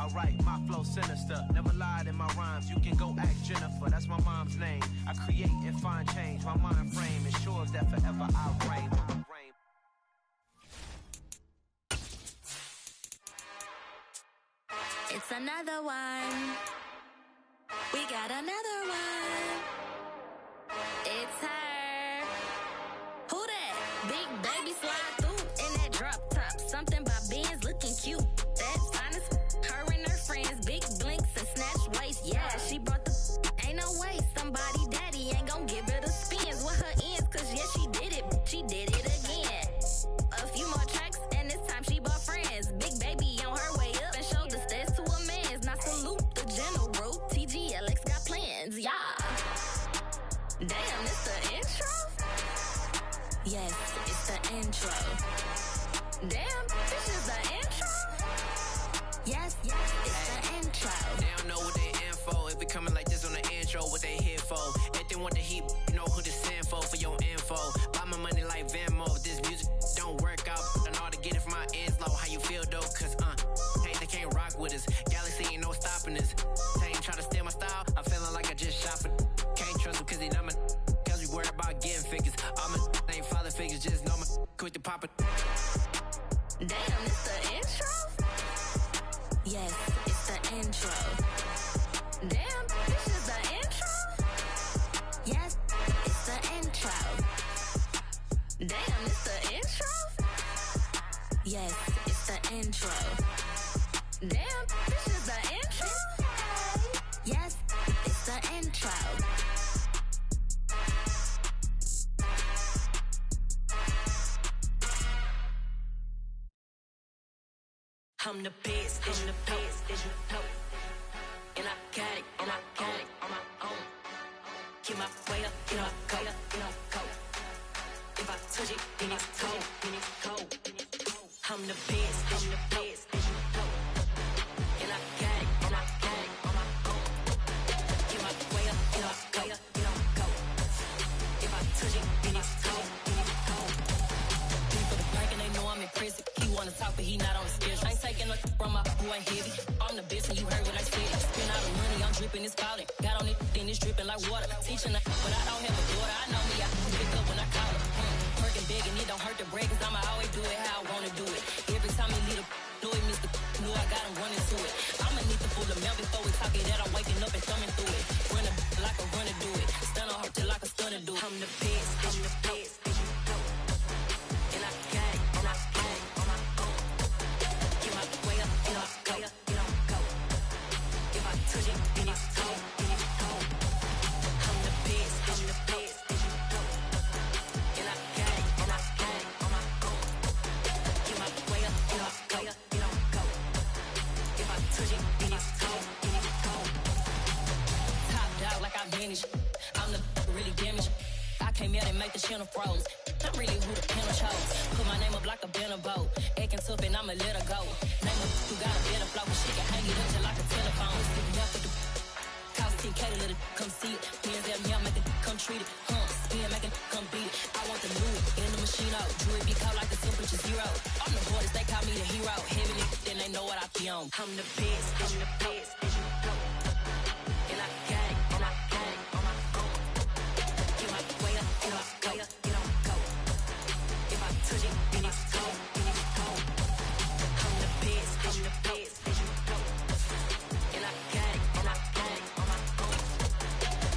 Alright, my flow sinister. Never lied in my rhymes. You can go ask Jennifer. That's my mom's name. I create and find change. My mind frame ensures that forever I'll reign. It's another one. We got another one. It's her. Who that? Big baby slide through in that drop top. Something by Benz looking cute. That's honest. Her and her friends, big blinks and snatch waist. Yeah, she brought the. Ain't no way somebody daddy ain't gon' give her the spins with her ends. Cause yeah, she did it. She did it again. A few more tracks and this time she bought friends. Big baby on her way up and showed the stairs to a man's. Now salute the general. TGLX got plans, yeah. Damn, it's the intro? Yes, it's the intro. Damn, this is the intro? Yes, it's the intro. They don't know what they in for. If it coming like this on the intro, what they here for? If they want the heat, you know who to send for your info. Buy my money like Venmo. If this music don't work out, I know how to get it from my ends low. How you feel though? Cause hey, they can't rock with us. Galaxy ain't no stopping us. They ain't try to steal my style. I'm feeling like I just shot for. Can't trust them cause they not my. Cause we worry about getting figures. All my ain't father figures, just know my quick to pop it. Damn, it's the intro? Yes, it's the intro. Damn, this is the intro? Yes, it's the intro. Damn, it's the intro? Yes, it's the intro. Damn, this is the intro? Yes, it's the intro. I'm the best, and the best, as you know. And I got it, and I got it on my own. Get my way up, get my go, get my go. If I touch it, then it's cold, then it's cold. I'm the best, as you know. And I got it, and I got it on my own. Get my way up, get my go, get my go. If I touch it, then it's cold, then it's cold. People the prank and they know I'm in prison. He wanna talk, but he not on the schedule. I ain't taking no from my boy heavy. I'm the best and you heard what I said. Spend all the money, I'm dripping, it's falling. Got on it, then it's dripping like water. Teaching her, but I don't have a daughter. I know me, I can pick up when I call her. Working big and it don't hurt the break, cause I'ma always do it how I wanna do it. Every time he lead a know it, Mr. Know I got him running to it. I'ma need to pull the mail before we talk it that I'm waking up and thumbing through it. Running like a runner do it. Stun on her till like a stunner do it. I'm the best, I'm the best, as you know. And I got it, and I got it on my own. Get my way up, get my go, get my go. If I touch it, then it's cold, then it's cold. I'm the best, as you know. And I got it, and I got it on my own. Get my way up, get my go, get my go. If I touch it, then it's cold, then it's cold. Top dog like I vanished. I'm the really damaged. I came out and make the channel froze. I'm really who the panel chose. Put my name up like a banner boat. Acting tough and I'ma let her go. Name her who got a better flow. She can hang it up just like a telephone. Sticking up with the cost 10K to let it come see it. Hands out me, I make it come treat it. Spin, make it come beat it. I want the new in the machine out. Jewelry be caught like the temperature zero. I'm the boys, they call me the hero. Heavy nigga, then they know what I be on. I'm the best, I'm the best, as you know. And I got it, and I got it on my own. Get my way up, get my go, get my go. If I touch it, then it's cold, then it's cold. I'm the best, as you know. And I got it, and I got it on my own.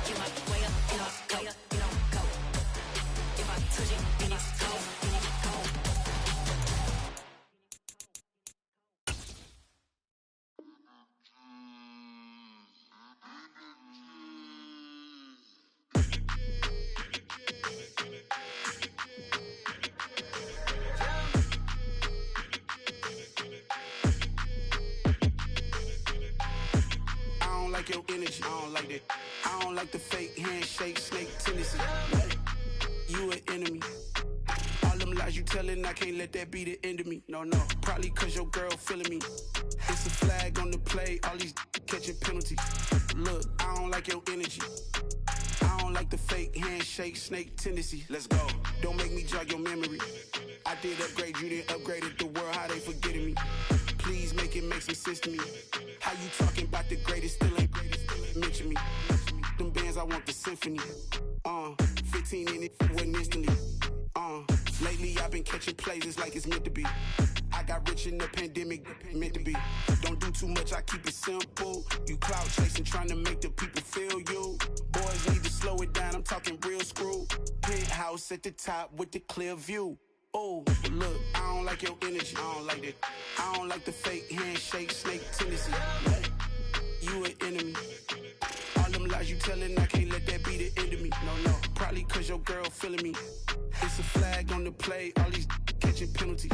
Get my way up, get my go, get my go. If I touch it, then it's cold, then it's cold. I don't like your energy, I don't like that. I don't like the fake handshake, snake tendency. You an enemy. All them lies you telling, I can't let that be the end of me. No, probably cause your girl feeling me. It's a flag on the play, all these catching penalties. Look, I don't like your energy. I don't like the fake handshake, snake tendency. Let's go. Don't make me jog your memory. I did upgrade, you didn't upgrade it. The world, how they forgetting me. please make it make some sense to me. How you talking about the greatest, still ain't mention me. Them bands, I want the symphony. 15 in it, wasn't instantly. Lately I've been catching plays, it's like it's meant to be. I got rich in the pandemic, meant to be. Don't do too much, I keep it simple. You clout chasing, trying to make the people feel you. Boys need to slow it down, I'm talking real screw. Penthouse at the top with the clear view. Oh, look, I don't like your energy, I don't like that. I don't like the fake handshake, snake tendency. You an enemy. All them lies you telling, I can't let that be the end of me. No, probably cause your girl feeling me. It's a flag on the play, all these catching penalties.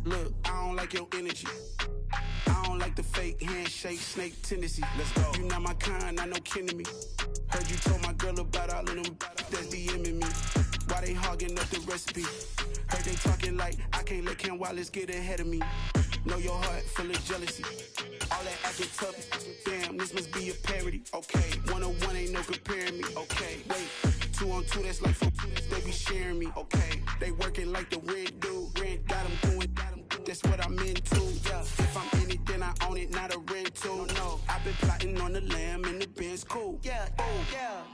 Look, I don't like your energy. I don't like the fake handshake, snake tendency. Let's go. You not my kind, I know kin to me. Heard you told my girl about all of them that's DMing me. Why they hogging up the recipe? Heard they talking like I can't let Ken Wallace get ahead of me. Know your heart full of jealousy. All that acting tough, damn, this must be a parody. Okay, 1-on-1 ain't no comparing me. Okay, wait, 2-on-2, that's like 4, they be sharing me. Okay, they working like the rent do. Rent got them going, that's what I'm into. Yeah, if I'm in it, then I own it, not a rental. No, I've been plotting on the lamb and the Benz cool. Yeah, oh, yeah.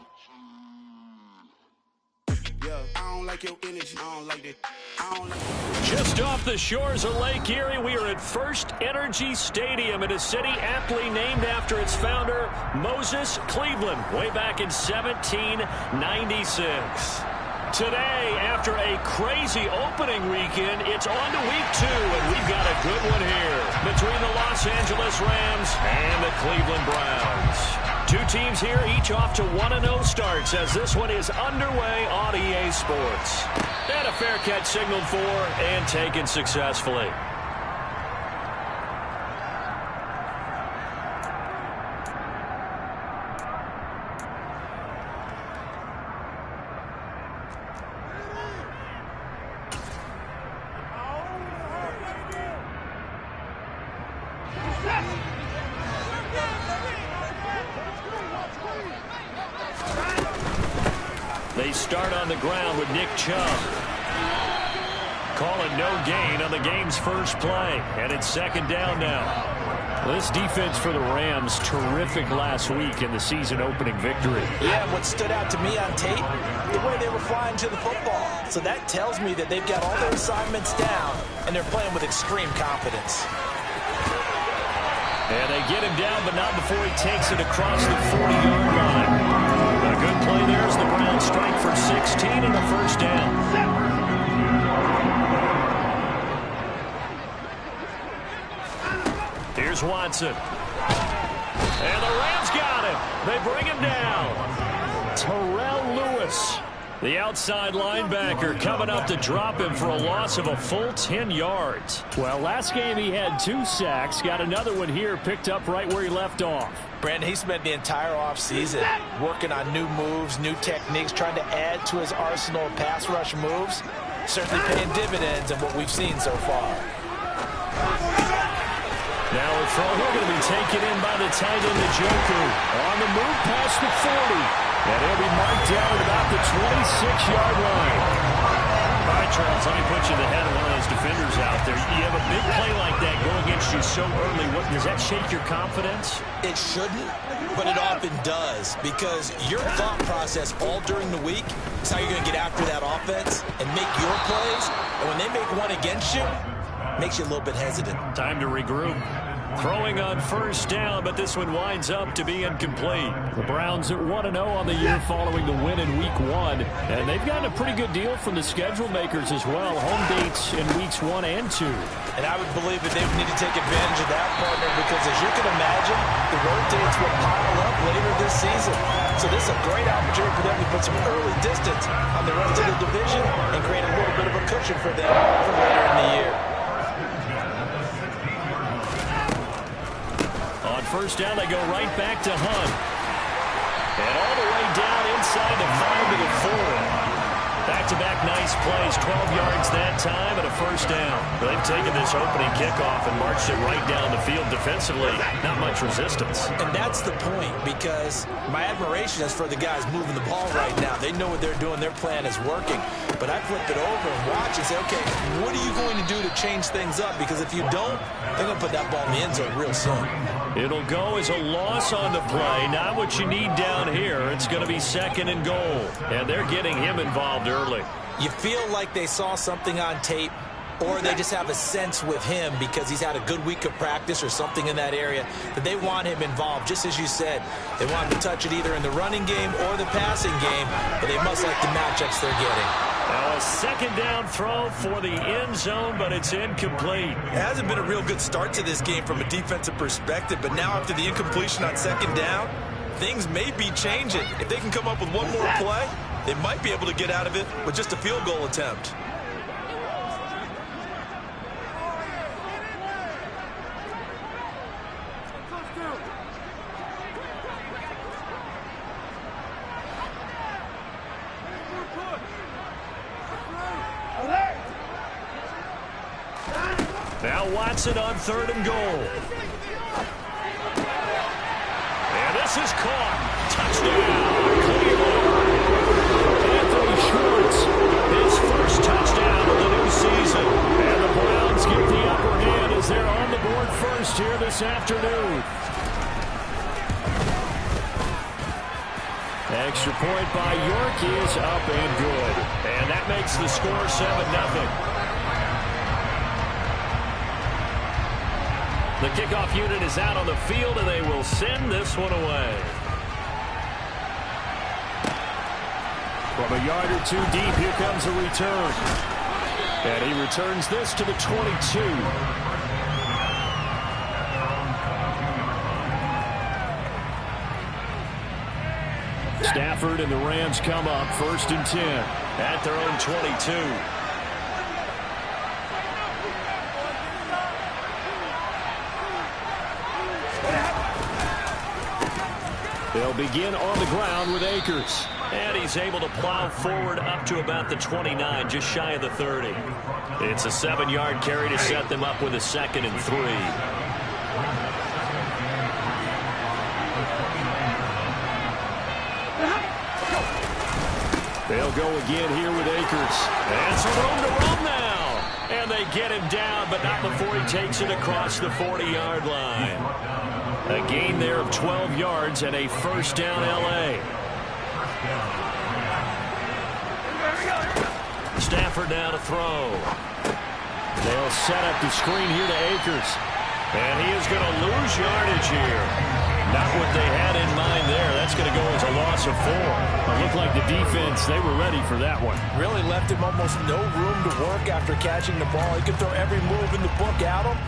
I don't like your energy. I don't like that. I don't like Just off the shores of Lake Erie, we are at First Energy Stadium in a city aptly named after its founder, Moses Cleveland, way back in 1796. Today, after a crazy opening weekend, it's on to week 2, and we've got a good one here between the Los Angeles Rams and the Cleveland Browns. Two teams here, each off to 1-0 starts as this one is underway on EA Sports. And a fair catch signaled for and taken successfully. They start on the ground with Nick Chubb. Calling no gain on the game's first play. And it's second down now. This defense for the Rams, terrific last week in the season-opening victory. Yeah, what stood out to me on tape, the way they were flying to the football. So that tells me that they've got all their assignments down, and they're playing with extreme confidence. And they get him down, but not before he takes it across the 40-yard line. A good play there as the Browns strike for 16 and a first down. Here's Watson. And the Rams got him. They bring him down. Terrell Lewis, the outside linebacker, coming up to drop him for a loss of a full 10 yards. Well, last game he had 2 sacks. Got another one here, picked up right where he left off. Brandon, he spent the entire offseason working on new moves, new techniques, trying to add to his arsenal of pass rush moves. Certainly paying dividends in what we've seen so far. Now a throw here going to be taken in by the tight end, Njoku. On the move past the 40. And he'll be marked down at about the 26-yard line. All right, Charles, let me put you in the head of one of those defenders out there. You have a big play like that go against you so early. Does that shake your confidence? It shouldn't, but it often does, because your thought process all during the week is how you're going to get after that offense and make your plays. And when they make one against you, it makes you a little bit hesitant. Time to regroup. Throwing on first down, but this one winds up to be incomplete. The Browns at 1-0 on the year following the win in Week 1. And they've gotten a pretty good deal from the schedule makers as well. Home dates in Weeks 1 and 2. And I would believe that they would need to take advantage of that, partner, because as you can imagine, the road dates will pile up later this season. So this is a great opportunity for them to put some early distance on the rest of the division and create a little bit of a cushion for them for later in the year. First down, they go right back to Hunt. And all the way down inside the 5 to the 4. Back-to-back nice plays, 12 yards that time and a first down. They've taken this opening kickoff and marched it right down the field defensively. Not much resistance. And that's the point, because my admiration is for the guys moving the ball right now. They know what they're doing. Their plan is working. But I flip it over and watch and say, okay, what are you going to do to change things up? Because if you don't, they're going to put that ball in the end zone real soon. It'll go as a loss on the play. Not what you need down here. It's going to be 2nd and goal. And they're getting him involved early. You feel like they saw something on tape, or they just have a sense with him because he's had a good week of practice or something in that area that they want him involved. Just as you said, they want him to touch it either in the running game or the passing game, but they must like the matchups they're getting. Now a 2nd down throw for the end zone, but it's incomplete. It hasn't been a real good start to this game from a defensive perspective, but now after the incompletion on 2nd down, things may be changing. If they can come up with one more play, they might be able to get out of it with just a field goal attempt. Now Watson on 3rd and goal. And this is caught. Touchdown, Cleveland. Anthony Schwartz, his first touchdown of the new season. And the Browns get the upper hand as they're on the board first here this afternoon. Extra point by York is up and good. And that makes the score 7-0. The kickoff unit is out on the field, and they will send this one away. From a yard or two deep, here comes a return. And he returns this to the 22. Stafford and the Rams come up 1st and 10 at their own 22. They'll begin on the ground with Akers. And he's able to plow forward up to about the 29, just shy of the 30. It's a 7-yard carry to set them up with a 2nd and 3. They'll go again here with Akers. And some room to run now. And they get him down, but not before he takes it across the 40-yard line. A gain there of 12 yards and a first down L.A. Stafford now to throw. They'll set up the screen here to Akers. And he is going to lose yardage here. Not what they had in mind there. That's going to go as a loss of 4. It looked like the defense, they were ready for that one. Really left him almost no room to work after catching the ball. He could throw every move in the book at him.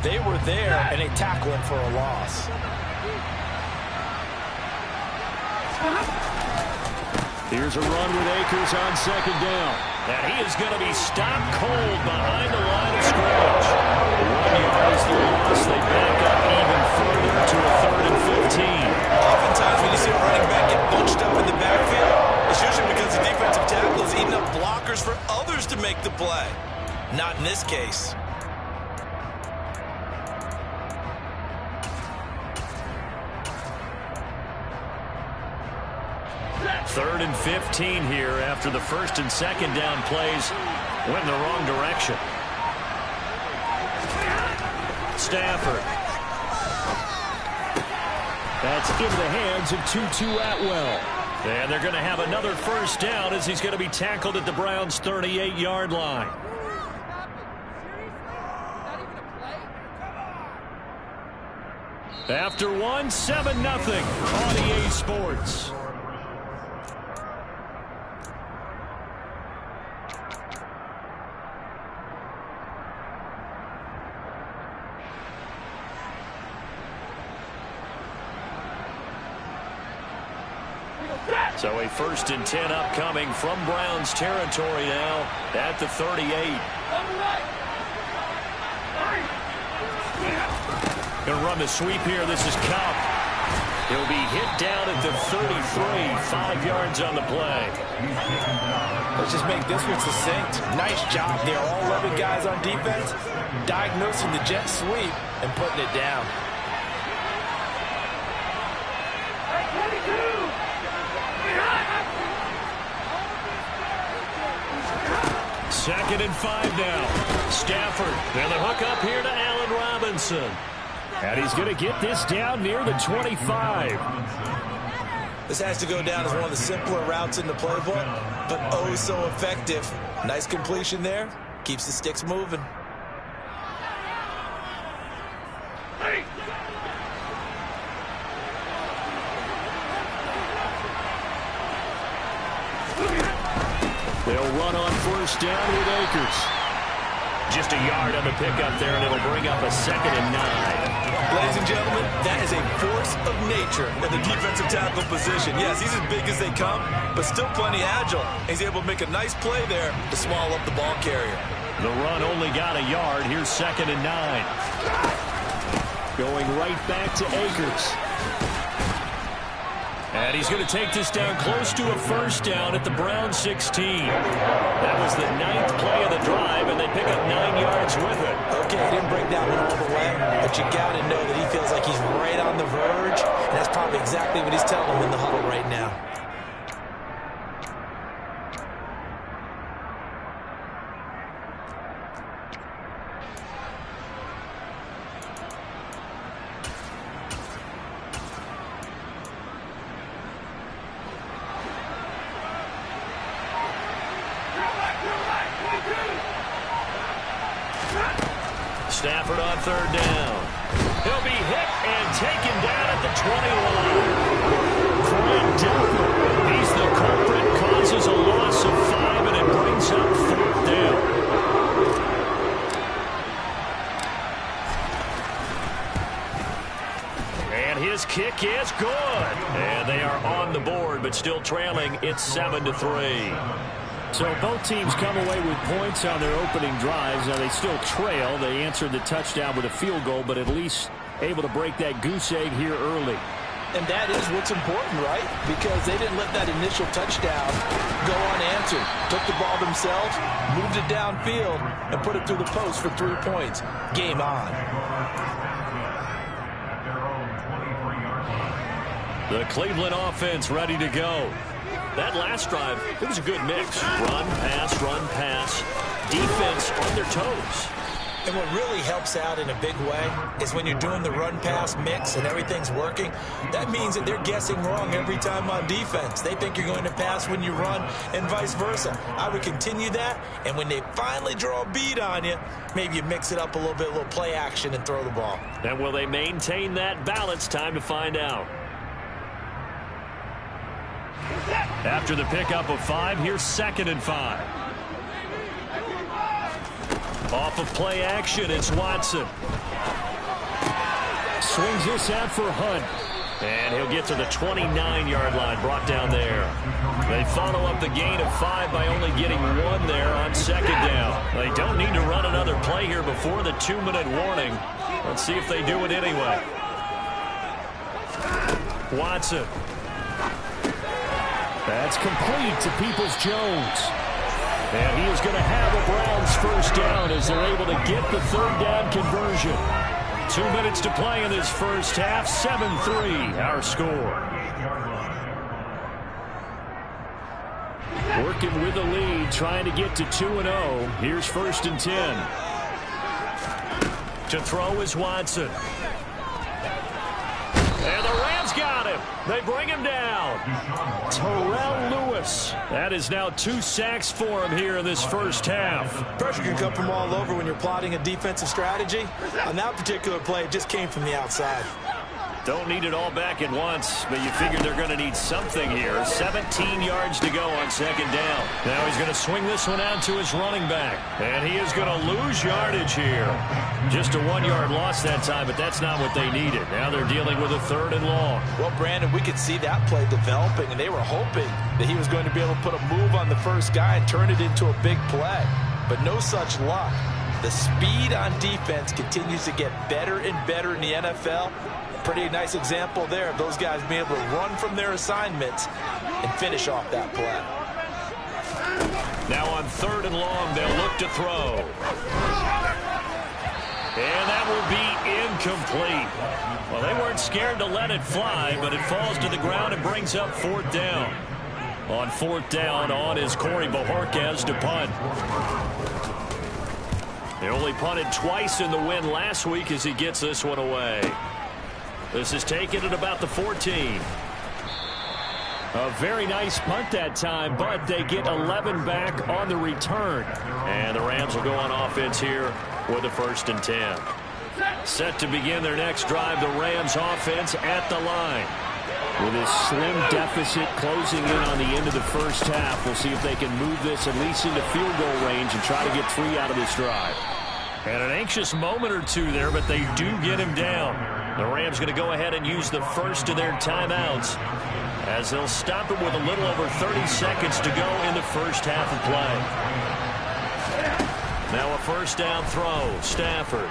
They were there, and they tackle him for a loss. Here's a run with Akers on 2nd down. And he is going to be stopped cold behind the line of scrimmage. 1 yard is the loss. They back up even further to a 3rd and 15. Oftentimes when you see a running back get bunched up in the backfield, it's usually because the defensive tackle is eating up blockers for others to make the play. Not in this case. 3rd and 15 here after the 1st and 2nd down plays went in the wrong direction. Stafford. That's into the hands of Tutu Atwell. And they're going to have another first down as he's going to be tackled at the Browns' 38-yard line. After one, 7-0 on EA Sports. So a 1st and 10 upcoming from Browns territory now at the 38. Going to run the sweep here. This is Kupp. He'll be hit down at the 33, 5 yards on the play. Let's just make this one succinct. Nice job there. All 11 guys on defense diagnosing the jet sweep and putting it down. Second and 5 now. Stafford, and the hook up here to Allen Robinson. And he's going to get this down near the 25. This has to go down as one of the simpler routes in the playbook, but oh so effective. Nice completion there. Keeps the sticks moving. They'll run on first down with Akers. Just a yard on the pickup there, and it'll bring up a 2nd and 9. Ladies and gentlemen, that is a force of nature in the defensive tackle position. Yes, he's as big as they come, but still plenty agile. He's able to make a nice play there to swallow up the ball carrier. The run only got a yard. Here's 2nd and 9. Going right back to Akers. And he's going to take this down close to a first down at the Browns 16. That was the 9th play of the drive, and they pick up 9 yards with it. Okay, he didn't break that one all the way, but you got to know that he feels like he's right on the verge, and that's probably exactly what he's telling him in the huddle right now. Stafford on third down. He'll be hit and taken down at the 21. Fred Delpit, he's the culprit, causes a loss of 5, and it brings up 4th down. And his kick is good. And they are on the board, but still trailing. It's 7-3. So both teams come away with points on their opening drives. Now they still trail. They answered the touchdown with a field goal, but at least able to break that goose egg here early. And that is what's important, right? Because they didn't let that initial touchdown go unanswered. Took the ball themselves, moved it downfield, and put it through the post for 3 points. Game on. The Cleveland offense ready to go. That last drive, it was a good mix. Run, pass, defense on their toes. And what really helps out in a big way is when you're doing the run-pass mix and everything's working, that means that they're guessing wrong every time on defense. They think you're going to pass when you run and vice versa. I would continue that, and when they finally draw a bead on you, maybe you mix it up a little bit, a little play action, and throw the ball. And will they maintain that balance? Time to find out. After the pickup of 5, here's 2nd and 5. Off of play action, it's Watson. Swings this out for Hunt. And he'll get to the 29-yard line, brought down there. They follow up the gain of 5 by only getting 1 there on 2nd down. They don't need to run another play here before the 2-minute warning. Let's see if they do it anyway. Watson. That's complete to Peoples-Jones. And he is going to have a Browns first down as they're able to get the 3rd down conversion. 2 minutes to play in this first half. 7-3 our score. Working with the lead, trying to get to 2-0. Here's 1st and 10. To throw is Watson. And the Rams got him. They bring him down. Terrell Lewis. That is now 2 sacks for him here in this first half. Pressure can come from all over when you're plotting a defensive strategy. On that particular play, it just came from the outside. Don't need it all back at once, but you figure they're going to need something here. 17 yards to go on 2nd down. Now he's going to swing this one out to his running back. And he is going to lose yardage here. Just a 1-yard loss that time, but that's not what they needed. Now they're dealing with a 3rd and long. Well, Brandon, we could see that play developing, and they were hoping that he was going to be able to put a move on the first guy and turn it into a big play. But no such luck. The speed on defense continues to get better and better in the NFL. Pretty nice example there of those guys being able to run from their assignments and finish off that play. Now on 3rd and long, they'll look to throw. And that will be incomplete. Well, they weren't scared to let it fly, but it falls to the ground and brings up 4th down. On 4th down, on is Corey Bojorquez to punt. They only punted twice in the win last week as he gets this one away. This is taken at about the 14. A very nice punt that time, but they get 11 back on the return. And the Rams will go on offense here with a 1st and 10. Set to begin their next drive, the Rams offense at the line. With a slim deficit closing in on the end of the first half, we'll see if they can move this at least into field goal range and try to get 3 out of this drive. And an anxious moment or two there, but they do get him down. The Rams going to go ahead and use the first of their timeouts as they'll stop it with a little over 30 seconds to go in the first half of play. Now a 1st down throw, Stafford.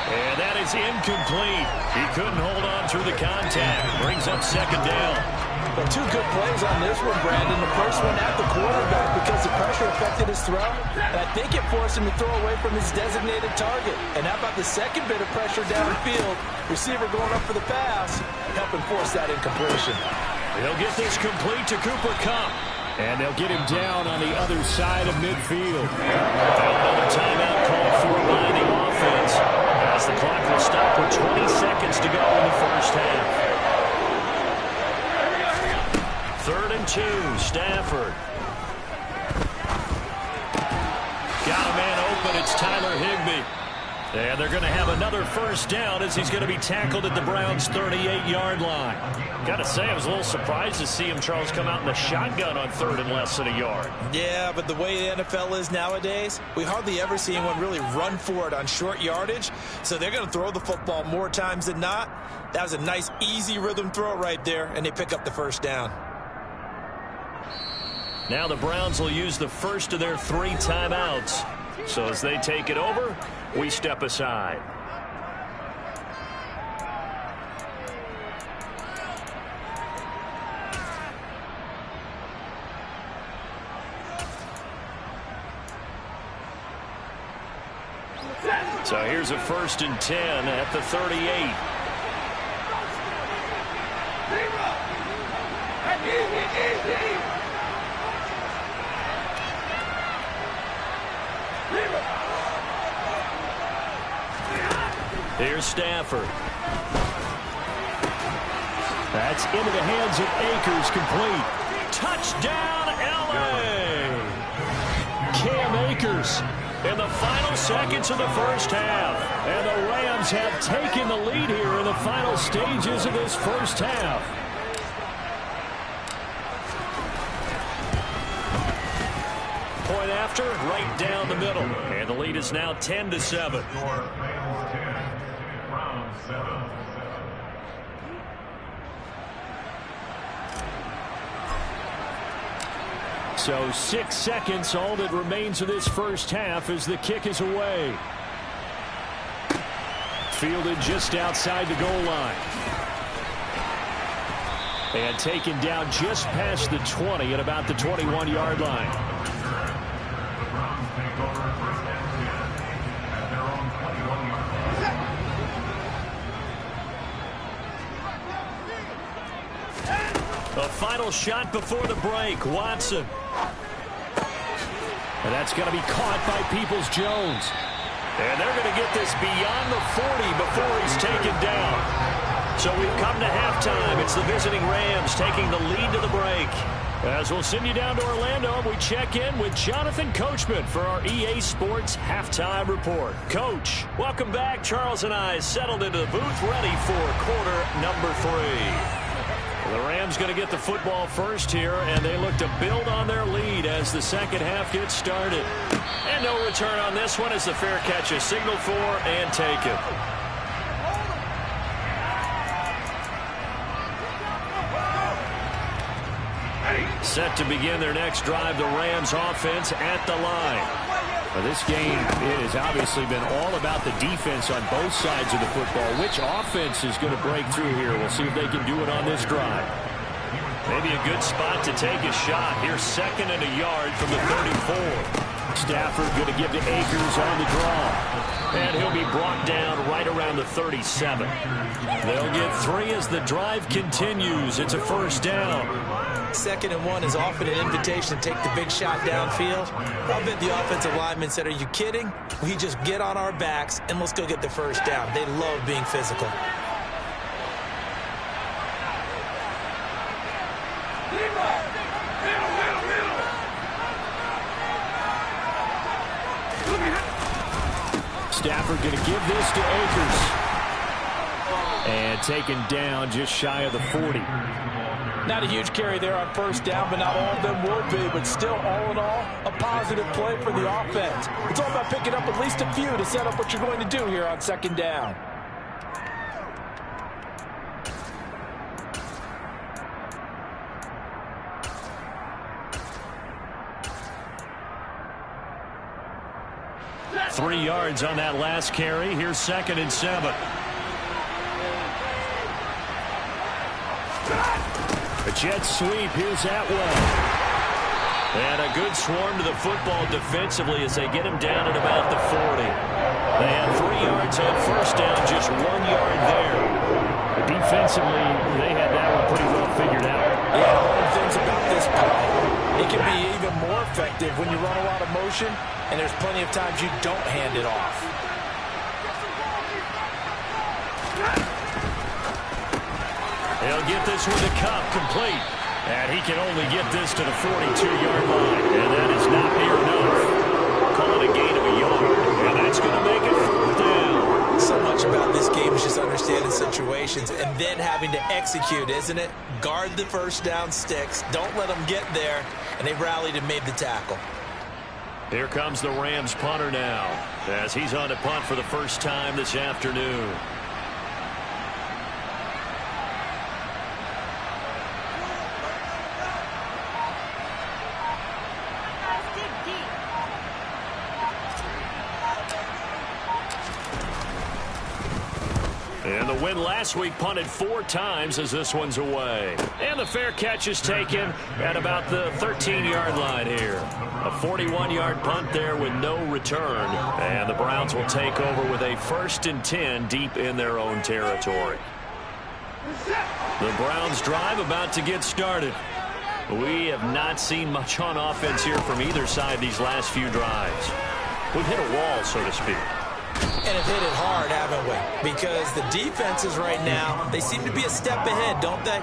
And that is incomplete. He couldn't hold on through the contact. Brings up 2nd down. Well, 2 good plays on this one, Brandon. The first one at the quarterback because the pressure affected his throw. And I think it forced him to throw away from his designated target. And how about the second bit of pressure downfield? Receiver going up for the pass, helping force that incompletion. They'll get this complete to Cooper Kupp. And they'll get him down on the other side of midfield. Another timeout called for by the offense as the clock will stop with 20 seconds to go in the first half. 3rd and 2, Stafford. Got a man open, it's Tyler Higbee. And they're going to have another 1st down as he's going to be tackled at the Browns' 38-yard line. Got to say, I was a little surprised to see him, Charles, come out in the shotgun on 3rd and less than a yard. Yeah, but the way the NFL is nowadays, we hardly ever see anyone really run for it on short yardage. So they're going to throw the football more times than not. That was a nice, easy rhythm throw right there, and they pick up the 1st down. Now the Browns will use the first of their 3 timeouts. So as they take it over, we step aside. So here's a 1st and 10 at the 38. Here's Stafford. That's into the hands of Akers, complete. Touchdown, L.A. Cam Akers in the final seconds of the first half. And the Rams have taken the lead here in the final stages of this first half. Point after, right down the middle. And the lead is now 10-7. So 6 seconds, all that remains of this first half as the kick is away. Fielded just outside the goal line. And taken down just past the 20 at about the 21-yard line. A final shot before the break, Watson. And that's going to be caught by Peoples-Jones. And they're going to get this beyond the 40 before he's taken down. So we've come to halftime. It's the visiting Rams taking the lead to the break. As we'll send you down to Orlando, we check in with Jonathan Coachman for our EA Sports Halftime Report. Coach, welcome back. Charles and I settled into the booth ready for quarter number 3. The Rams going to get the football first here, and they look to build on their lead as the second half gets started. And no return on this one as the fair catch is signaled for and taken. Set to begin their next drive, the Rams offense at the line. Well, this game has obviously been all about the defense on both sides of the football. Which offense is going to break through here? We'll see if they can do it on this drive. Maybe a good spot to take a shot. Here's 2nd and a yard from the 34. Stafford going to give to Akers on the draw. And he'll be brought down right around the 37. They'll get 3 as the drive continues. It's a first down. 2nd and 1 is often an invitation to take the big shot downfield. I bet the offensive lineman said, are you kidding? We just get on our backs and let's go get the first down. They love being physical. Stafford going to give this to Akers. And taken down just shy of the 40. Not a huge carry there on first down, but not all of them would be. But still, all in all, a positive play for the offense. It's all about picking up at least a few to set up what you're going to do here on 2nd down. Three yards on that last carry. Here's 2nd and 7. A jet sweep. Here's Atwell. And a good swarm to the football defensively as they get him down at about the 40. They have 3 yards on first down, just 1 yard there. Defensively, they had that one pretty well figured out. Yeah, one of the things about this play, it can be even more effective when you run a lot of motion, and there's plenty of times you don't hand it off. He'll get this one to Kupp, complete. And he can only get this to the 42-yard line. And that is not near enough. Call it a gain of a yard. And that's going to make it 4th down. So much about this game is just understanding situations and then having to execute, isn't it? Guard the first down sticks. Don't let them get there. And they rallied and made the tackle. Here comes the Rams punter now as he's on to punt for the first time this afternoon. And the win last week punted 4 times as this one's away. And the fair catch is taken at about the 13-yard line here. A 41-yard punt there with no return. And the Browns will take over with a 1st and 10 deep in their own territory. The Browns drive about to get started. We have not seen much on offense here from either side these last few drives. We've hit a wall, so to speak. And have hit it hard, haven't we? Because the defenses right now, they seem to be a step ahead, don't they?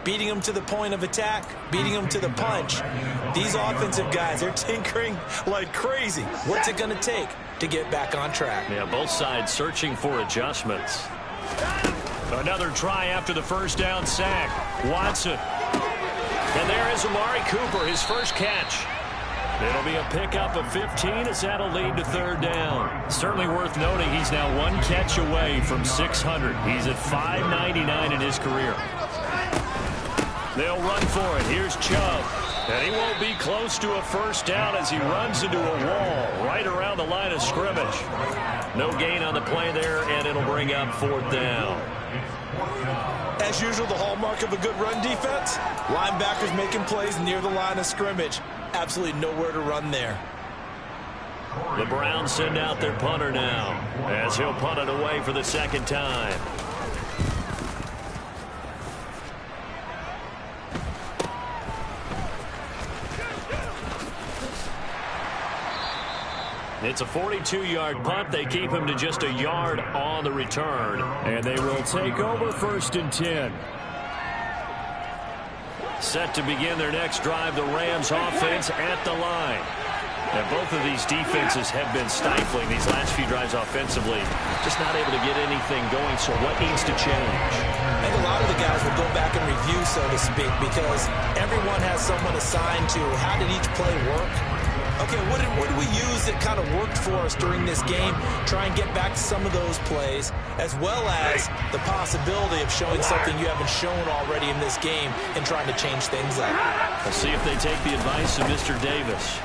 Beating them to the point of attack, beating them to the punch. These offensive guys, they're tinkering like crazy. What's it going to take to get back on track? Yeah, both sides searching for adjustments. Another try after the first down sack. Watson. And there is Amari Cooper, his first catch. It'll be a pickup of 15 as that'll lead to 3rd down. Certainly worth noting he's now 1 catch away from 600. He's at 599 in his career. They'll run for it. Here's Chubb. And he won't be close to a first down as he runs into a wall right around the line of scrimmage. No gain on the play there, and it'll bring up 4th down. As usual, the hallmark of a good run defense, linebackers making plays near the line of scrimmage. Absolutely nowhere to run there. The Browns send out their punter now as he'll punt it away for the 2nd time. It's a 42-yard punt. They keep him to just a yard on the return. And they will take over 1st and 10. Set to begin their next drive, the Rams offense at the line. And both of these defenses have been stifling these last few drives offensively. Just not able to get anything going, so what needs to change? I think a lot of the guys will go back and review, so to speak, because everyone has someone assigned to how did each play work. Okay, what did we use that kind of worked for us during this game? Try and get back to some of those plays, as well as the possibility of showing something you haven't shown already in this game and trying to change things up. We'll see if they take the advice of Mr. Davis.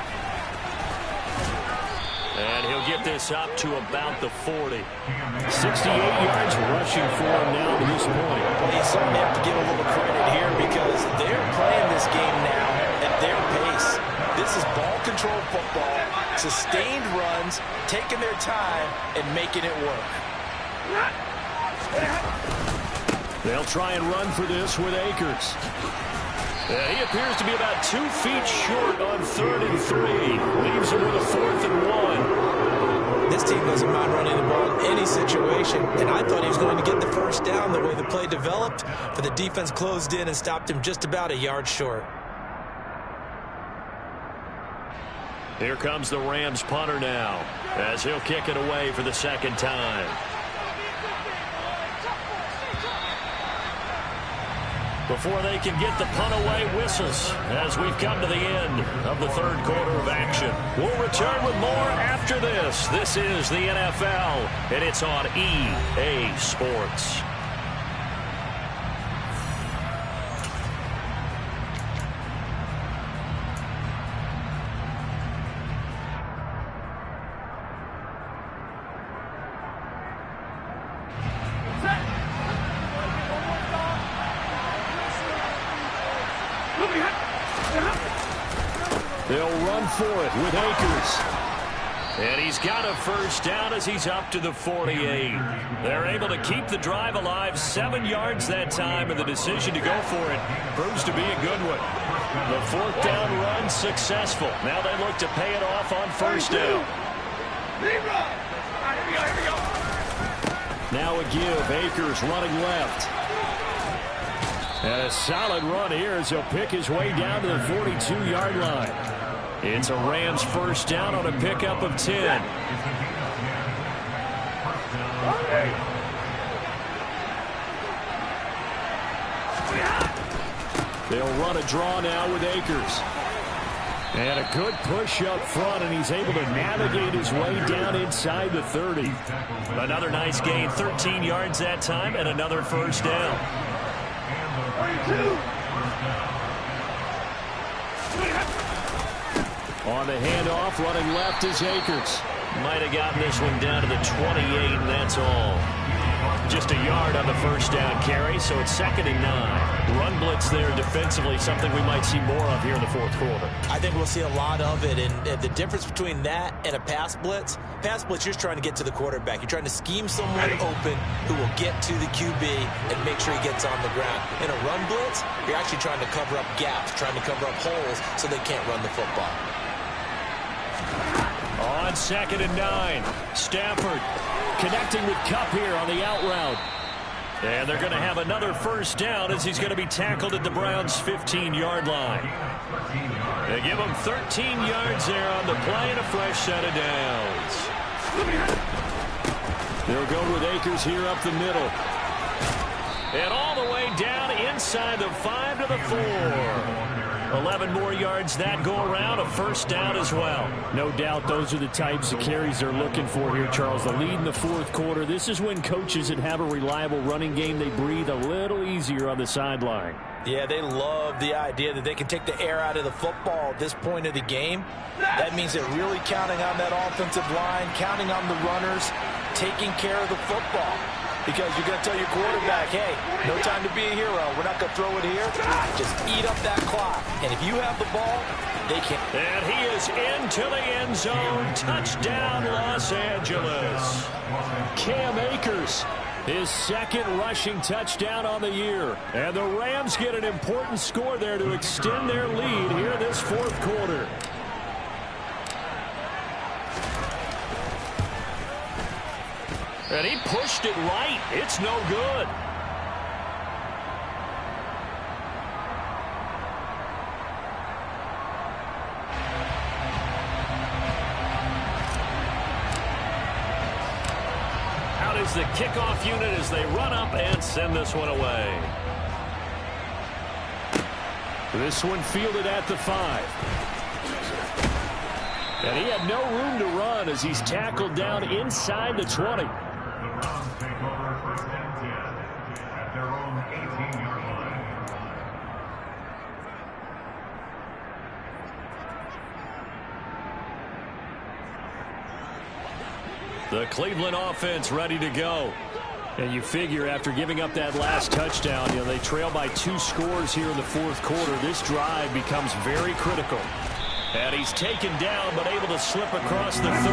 And he'll get this up to about the 40. 68 yards rushing for him now to this point. Well, you certainly have to give a little credit here because they're playing this game now at their pace. This is ball control football, sustained runs, taking their time, and making it work. They'll try and run for this with Akers. He appears to be about 2 feet short on 3rd and 3. Leaves him with a 4th and 1. This team doesn't mind running the ball in any situation, and I thought he was going to get the first down the way the play developed, but the defense closed in and stopped him just about a yard short. Here comes the Rams punter now, as he'll kick it away for the second time. Before they can get the punt away, whistles as we've come to the end of the 3rd quarter of action. We'll return with more after this. This is the NFL, and it's on EA Sports. They'll run for it with Akers. And he's got a first down as he's up to the 48. They're able to keep the drive alive, 7 yards that time, and the decision to go for it proves to be a good one. The 4th down run successful. Now they look to pay it off on first down. Now a give. Akers running left. And a solid run here as he'll pick his way down to the 42-yard line. It's a Rams first down on a pickup of 10. They'll run a draw now with Akers. And a good push up front, and he's able to navigate his way down inside the 30. Another nice gain, 13 yards that time, and another first down. On the handoff, running left is Akers. Might have gotten this one down to the 28, and that's all. Just a yard on the first down carry, so it's 2nd and 9. Run blitz there defensively, something we might see more of here in the 4th quarter. I think we'll see a lot of it, and the difference between that and a pass blitz, you're just trying to get to the quarterback. You're trying to scheme someone open who will get to the QB and make sure he gets on the ground. In a run blitz, you're actually trying to cover up gaps, trying to cover up holes so they can't run the football. On 2nd and 9, Stafford connecting with Kupp here on the out route. And they're going to have another first down as he's going to be tackled at the Browns' 15-yard line. They give him 13 yards there on the play and a fresh set of downs. They'll go with Akers here up the middle. And all the way down inside the 5 to the 4. 11 more yards that go around, a first down as well. No doubt those are the types of carries they're looking for here, Charles. The lead in the 4th quarter. This is when coaches that have a reliable running game, they breathe a little easier on the sideline. Yeah, they love the idea that they can take the air out of the football at this point of the game. That means they're really counting on that offensive line, counting on the runners, taking care of the football. Because you're going to tell your quarterback, hey, no time to be a hero. We're not going to throw it here. Just eat up that clock. And if you have the ball, they can. And he is into the end zone. Touchdown, Los Angeles. Cam Akers, his 2nd rushing touchdown on the year. And the Rams get an important score there to extend their lead here this 4th quarter. And he pushed it right. It's no good. Out is the kickoff unit as they run up and send this one away. This one fielded at the 5. And he had no room to run as he's tackled down inside the 20. The Cleveland offense ready to go. And you figure after giving up that last touchdown, they trail by 2 scores here in the fourth quarter. This drive becomes very critical. And he's taken down, but able to slip across the 35.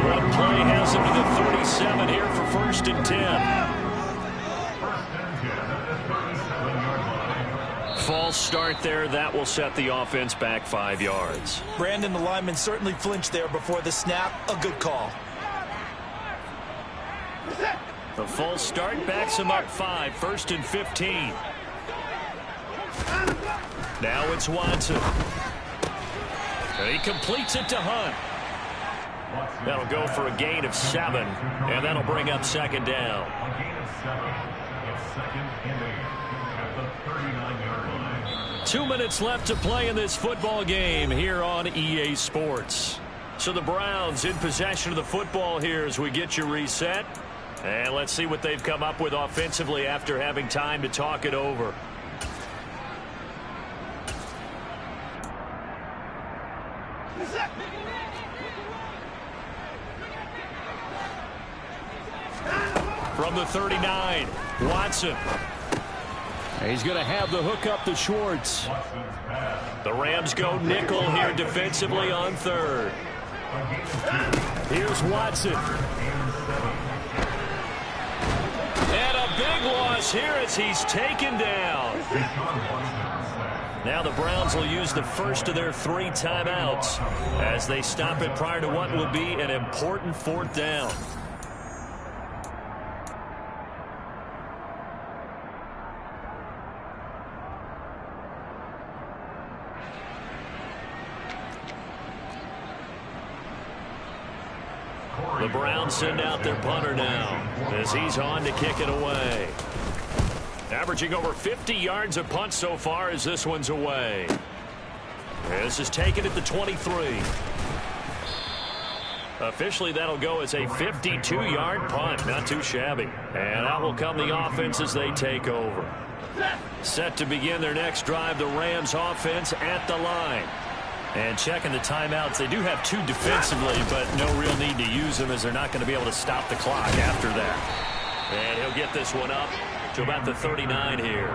One play has him to the 37 here for 1st and 10. False start there. That will set the offense back 5 yards. Brandon, the lineman certainly flinched there before the snap. A good call. The false start backs him up 5. 1st and 15. Now it's Watson. And he completes it to Hunt. That'll go for a gain of 7, and that'll bring up 2nd down. 2 minutes left to play in this football game here on EA Sports. So the Browns in possession of the football here as we get you reset. And let's see what they've come up with offensively after having time to talk it over. From the 39, Watson. He's going to have the hook up to Schwartz. The Rams go nickel here defensively on 3rd. Here's Watson. And a big loss here as he's taken down. Now the Browns will use the first of their 3 timeouts as they stop it prior to what will be an important 4th down. The Browns send out their punter now as he's on to kick it away. Averaging over 50 yards a punt so far as this one's away. This is taken at the 23. Officially, that'll go as a 52-yard punt. Not too shabby. And out will come the offense as they take over. Set to begin their next drive, the Rams offense at the line. And checking the timeouts, they do have 2 defensively, but no real need to use them as they're not going to be able to stop the clock after that. And he'll get this one up to about the 39 here.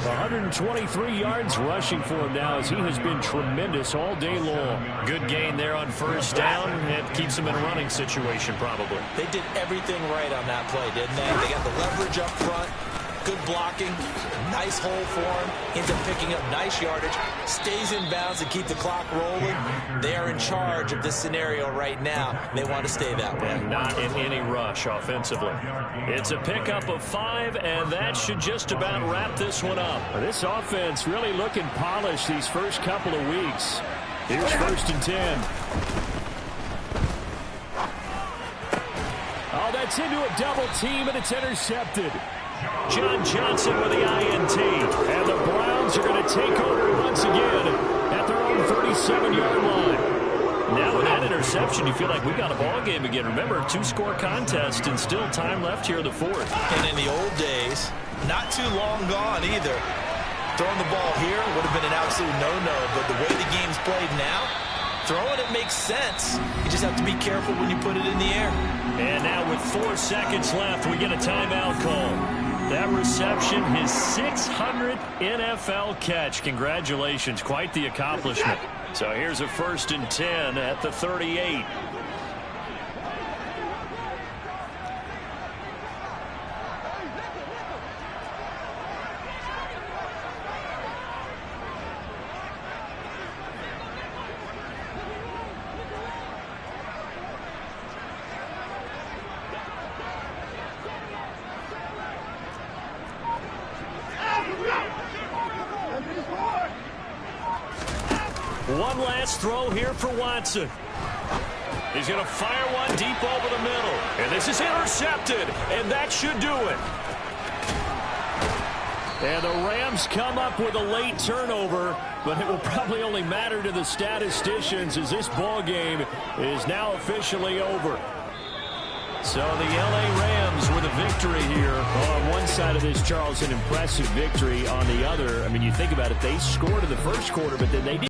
123 yards rushing for him now as he has been tremendous all day long. Good gain there on 1st down. It keeps him in a running situation probably. They did everything right on that play, didn't they? They got the leverage up front. Good blocking, nice hole for him, ends up picking up nice yardage, stays in bounds to keep the clock rolling. They are in charge of this scenario right now. They want to stay that way. And not in any rush offensively. It's a pickup of 5, and that should just about wrap this one up. This offense really looking polished these first couple of weeks. Here's 1st and 10. Oh, that's into a double team, and it's intercepted. John Johnson with the INT. And the Browns are going to take over once again at their own 37-yard line. Now with that interception, you feel like we got a ball game again. Remember, 2-score contest and still time left here in the 4th. And in the old days, not too long gone either. Throwing the ball here would have been an absolute no-no, but the way the game's played now, throwing it makes sense. You just have to be careful when you put it in the air. And now with 4 seconds left, we get a timeout call. That reception, his 600th NFL catch. Congratulations, quite the accomplishment. So here's a 1st and 10 at the 38. One last throw here for Watson. He's going to fire one deep over the middle. And this is intercepted. And that should do it. And the Rams come up with a late turnover, but it will probably only matter to the statisticians as this ball game is now officially over. So the L.A. Rams with a victory here. On one side of this, Charles, an impressive victory. On the other, I mean, you think about it, they scored in the first quarter, but then they did.